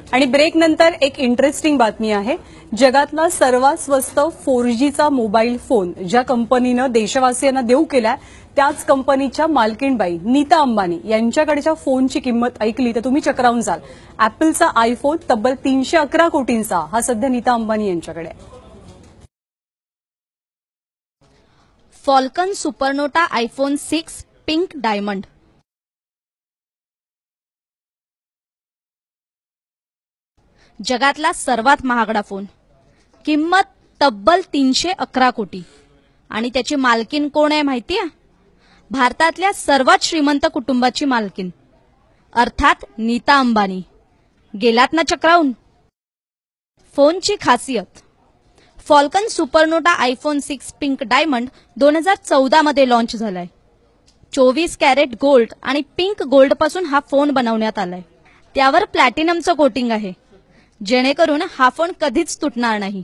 आणि ब्रेक नंतर एक इंटरेस्टिंग बातमी आहे। जगातला सर्वात स्वस्त 4Gचा मोबाईल फोन ज्या कंपनीनं देशवासियांना देऊ केलाय त्याच कंपनीच्या मालकीणबाई नीता अंबानी यांच्याकडच्या फोनची किंमत ऐकली तर तुम्ही चक्रावून जाल। ऍपलचा आयफोन तब्बल 311 कोटींचा हा सध्या नीता अंबानी यांच्याकडे आहे। Falcon Supernova iPhone 6 pink diamond. जगातला सर्वात महागडा फोन, किंमत तब्बल 311 कोटी आणि त्याची मालकीन कोण आहे माहितीये? भारतातल्या सर्वात श्रीमंत कुटुंबाची मालकीन अर्थात नीता अंबानी। गेलात ना चक्रावून? फोनची खासियत, Falcon Supernova iPhone 6 pink diamond 2014 मध्ये लॉन्च झालाय। 24 कॅरेट गोल्ड आणि पिंक गोल्ड पासून हा फोन बनवण्यात आलाय। त्यावर प्लॅटिनमचं कोटिंग आहे जेणेकरून हा फोन कधीच तुटणार नाही।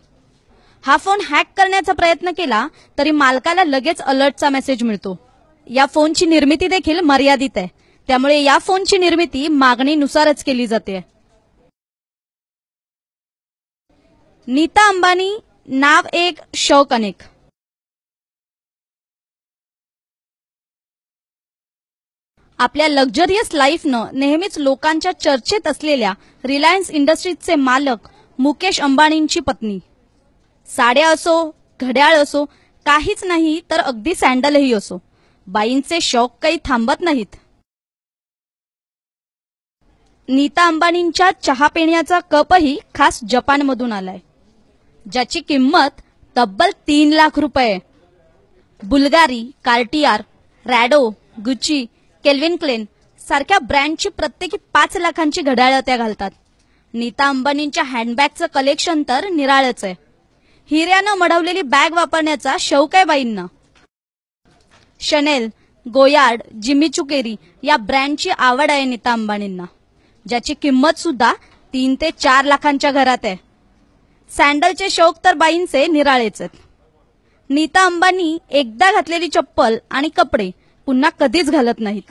हा फोन हॅक करण्याचा प्रयत्न केला तरी मालकाला लगेच अलर्टचा मेसेज मिळतो। या फोनची निर्मिती देखील मर्यादित आहे, त्यामुळे या फोनची निर्मिती मागणीनुसारच केली जाते। नीता अंबानी नाव एक शौक अनेक। आपल्या लक्झरियस लाईफनं नेहमीच लोकांच्या चर्चेत असलेल्या रिलायन्स इंडस्ट्रीजचे मालक मुकेश अंबानींची पत्नी। साड्या असो, घड्याळ असो, काहीच नाही तर अगदी सँडलही असो, बाईंचे शौक काही थांबत नाहीत। नीता अंबानींच्या चहा पिण्याचा कपही खास जपानमधून आलाय, ज्याची किंमत तब्बल 3 लाख रुपये। Bulgari, Cartier, Rado, Gucci, Calvin Klein सारख्या ब्रँडची प्रत्येकी 5 लाखांची घड्याळं त्या घालतात। नीता अंबानींच्या हँडबॅगचं कलेक्शन तर निराळच आहे। हिऱ्यानं मढवलेली बॅग वापरण्याचा शौक आहे बाईंना। शनेल, गोयार्ड, जिमी चुकेरी या ब्रँडची आवड आहे नीता अंबानींना, ज्याची किंमत सुद्धा 3 ते 4 लाखांच्या घरात आहे। सँडलचे शौक तर बाईंचे निराळेच आहेत। नीता अंबानी एकदा घातलेली चप्पल आणि कपडे पुन्हा कधीच घालत नाहीत।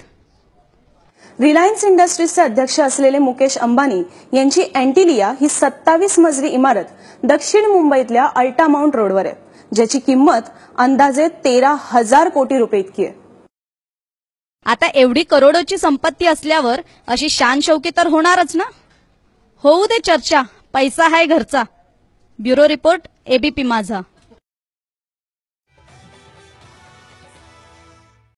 रिलायन्स इंडस्ट्रीजचे अध्यक्ष असलेले मुकेश अंबानी यांची अँटिलिया ही 27 मजली इमारत दक्षिण मुंबईतल्या अल्टा माउंट रोडवर आहे, ज्याची किंमत अंदाजे 13,000 कोटी रुपये इतकी आहे। आता एवढी करोडोची संपत्ती असल्यावर अशी शान शौकी तर होणारच ना। होऊ दे चर्चा, पैसा हाय घरचा। ब्युरो रिपोर्ट, एबीपी माझा।